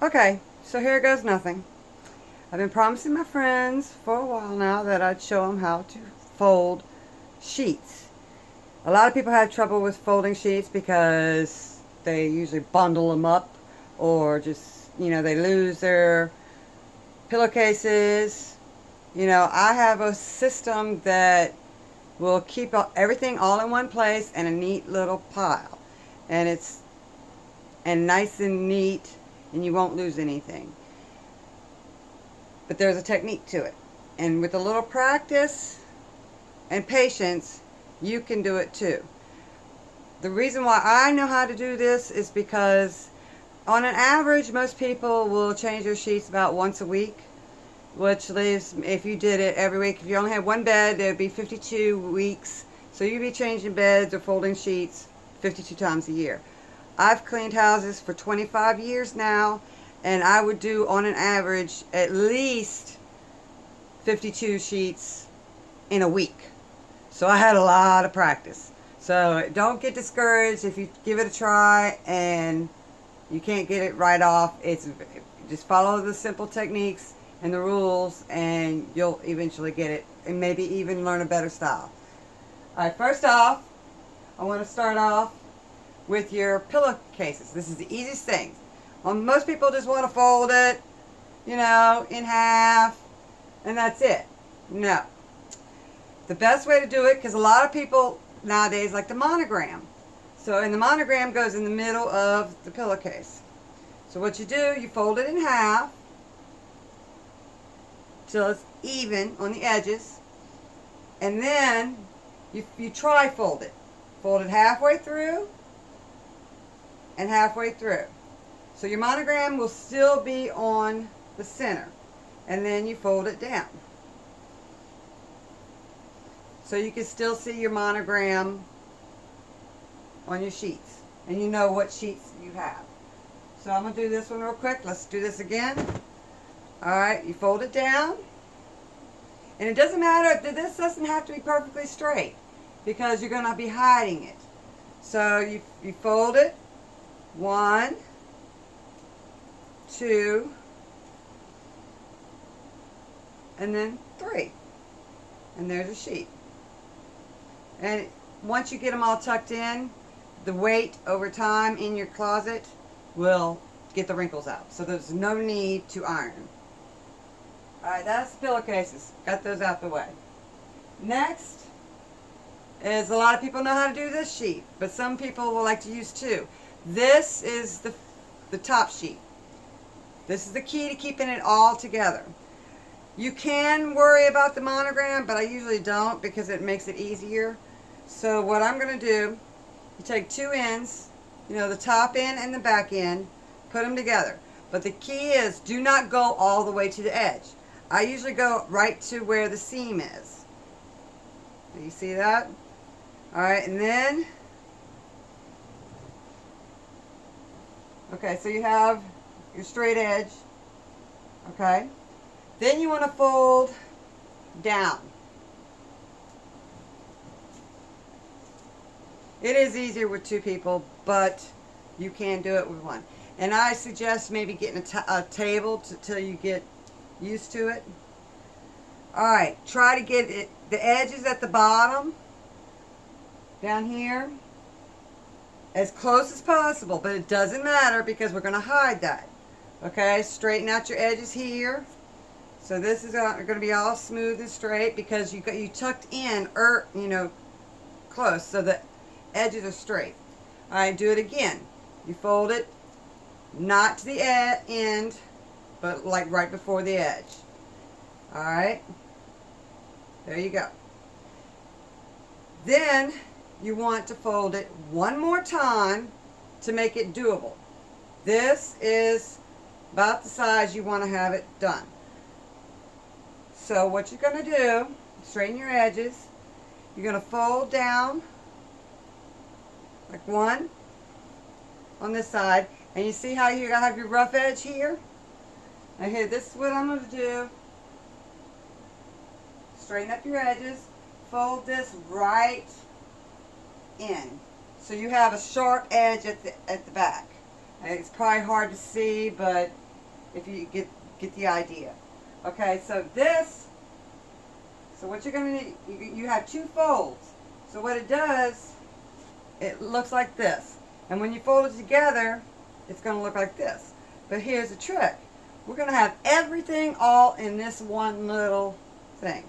Okay, so here goes nothing. I've been promising my friends for a while now that I'd show them how to fold sheets. A lot of people have trouble with folding sheets because they usually bundle them up or just, they lose their pillowcases. I have a system that will keep everything all in one place in a neat little pile. And it's nice and neat, and you won't lose anything. But there's a technique to it. And with a little practice and patience, you can do it too. The reason why I know how to do this is because on an average, most people will change their sheets about once a week, which leaves, if you did it every week, if you only had one bed, it would be 52 weeks. So you'd be changing beds or folding sheets 52 times a year. I've cleaned houses for 25 years now, and I would do on an average at least 52 sheets in a week. So I had a lot of practice. So don't get discouraged if you give it a try and you can't get it right off. Just follow the simple techniques and the rules, and you'll eventually get it, and maybe even learn a better style. All right, first off, I want to start off with your pillowcases. This is the easiest thing. Most people just want to fold it, in half, and that's it. No. The best way to do it, because a lot of people nowadays like the monogram. So, and the monogram goes in the middle of the pillowcase. So what you do, you fold it in half till it's even on the edges, and then you tri-fold it. Fold it halfway through and halfway through. So your monogram will still be on the center, and then you fold it down. So you can still see your monogram on your sheets, and you know what sheets you have. So I'm going to do this one real quick. Let's do this again. Alright, you fold it down. And it doesn't matter, this doesn't have to be perfectly straight, because you're going to be hiding it. So you fold it. 1, 2, and then 3. And there's a sheet. And once you get them all tucked in, the weight over time in your closet will get the wrinkles out. So there's no need to iron. Alright, that's pillowcases. Got those out the way. Next is, a lot of people know how to do this sheet, but some people will like to use two. This is the top sheet. This is the key to keeping it all together. You can worry about the monogram, but I usually don't because it makes it easier. So what I'm going to do, you take two ends, the top end and the back end, put them together. But the key is, do not go all the way to the edge. I usually go right to where the seam is. Do you see that? Alright, and then, okay, so you have your straight edge. Okay. Then you want to fold down. It is easier with two people, but you can do it with one. And I suggest maybe getting a table till you get used to it. Alright, try to get it, the edges at the bottom, down here, as close as possible, but it doesn't matter because we're going to hide that. Okay, straighten out your edges here. So this is going to be all smooth and straight because you tucked in, close, so the edges are straight. Alright, do it again. You fold it, not to the end, but like right before the edge. Alright, there you go. Then you want to fold it one more time to make it doable. This is about the size you want to have it done. So what you're going to do, straighten your edges. You're going to fold down like one on this side, and you see how you have your rough edge here? Now here, this is what I'm going to do. Straighten up your edges, fold this right in. So you have a sharp edge at the back. It's probably hard to see, but if you get the idea. Okay, so what you're going to need, you have two folds. So what it does, it looks like this. And when you fold it together, it's going to look like this. But here's the trick. We're going to have everything all in this one little thing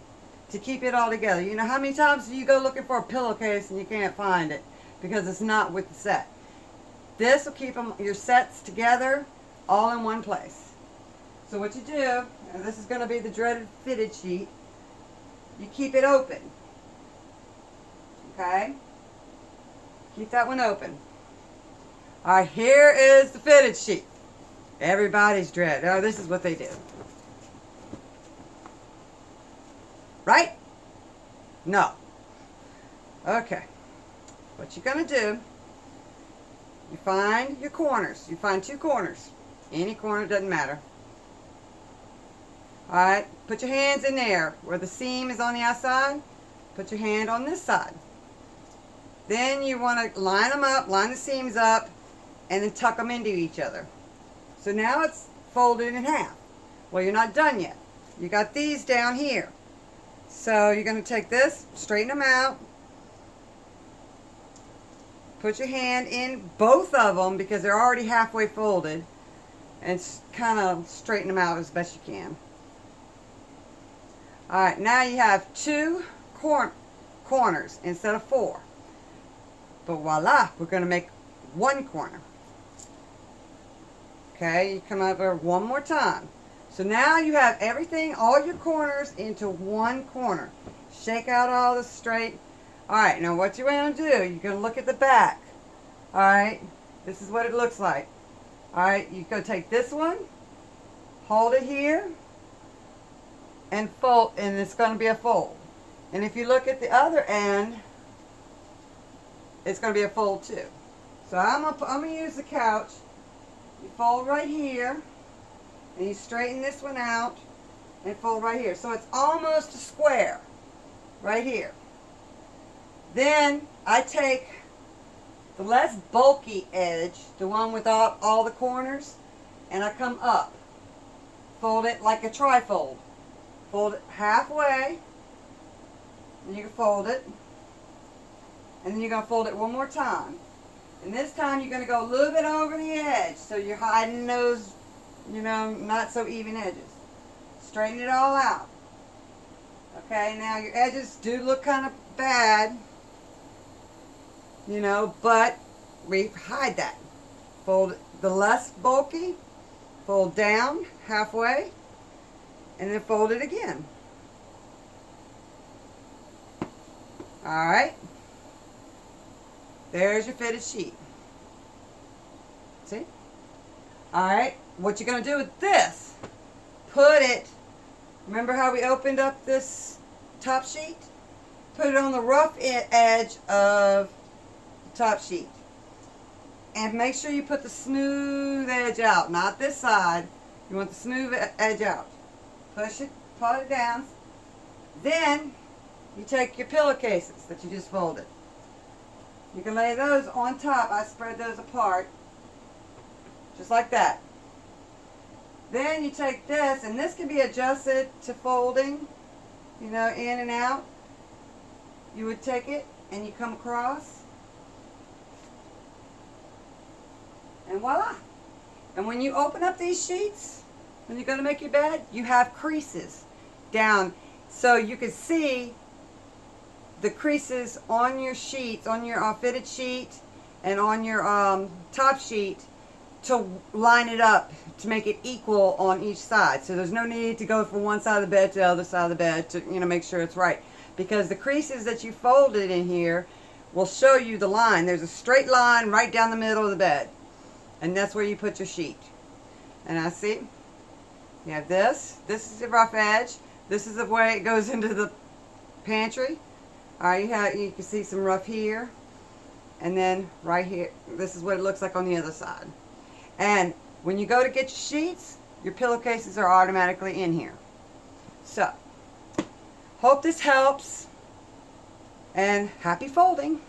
to keep it all together. You know how many times do you go looking for a pillowcase and you can't find it because it's not with the set? This will keep your sets together all in one place. So what you do, and this is going to be the dreaded fitted sheet, you keep it open. Okay? Keep that one open. Alright, here is the fitted sheet. Everybody's dread. Oh, this is what they do. Right? No. Okay. What you're going to do, you find your corners. You find two corners. Any corner, doesn't matter. Alright, put your hands in there. Where the seam is on the outside, put your hand on this side. Then you want to line them up, line the seams up, and then tuck them into each other. So now it's folded in half. Well, you're not done yet. You got these down here. So you're going to take this, straighten them out, put your hand in both of them because they're already halfway folded, and kind of straighten them out as best you can. Alright, now you have two corners instead of four. But voila, we're going to make one corner. Okay, you come over one more time. So now you have everything, all your corners into one corner. Shake out all the straight. Alright, now what you want to do, you're going to look at the back. Alright, this is what it looks like. Alright, you're going to take this one, hold it here, and fold, and it's going to be a fold. And if you look at the other end, it's going to be a fold too. So I'm going to use the couch. You fold right here, and you straighten this one out, and fold right here. So it's almost a square, right here. Then I take the less bulky edge, the one without all the corners, and I come up. Fold it like a trifold. Fold it halfway, and you can fold it, and then you're going to fold it one more time. And this time you're going to go a little bit over the edge, so you're hiding those, you know, not so even edges. Straighten it all out. Okay, now your edges do look kind of bad, you know, but we hide that. Fold the less bulky, fold down halfway, and then fold it again. Alright. There's your fitted sheet. See? Alright, what you're going to do with this, put it, remember how we opened up this top sheet? Put it on the rough edge of the top sheet. And make sure you put the smooth edge out, not this side. You want the smooth edge out. Push it, pull it down. Then you take your pillowcases that you just folded. You can lay those on top. I spread those apart, just like that. Then you take this, and this can be adjusted to folding, you know, in and out. You would take it, and you come across, and voila. And when you open up these sheets, when you're going to make your bed, you have creases down, so you can see the creases on your sheets, on your fitted sheet, and on your top sheet, to line it up to make it equal on each side. So there's no need to go from one side of the bed to the other side of the bed to, you know, make sure it's right, because the creases that you folded in here will show you the line. There's a straight line right down the middle of the bed, and that's where you put your sheet. And I see you have this is the rough edge, this is the way it goes into the pantry. Alright, you can see some rough here, and then right here, this is what it looks like on the other side. And when you go to get your sheets, your pillowcases are automatically in here. So, hope this helps, and happy folding.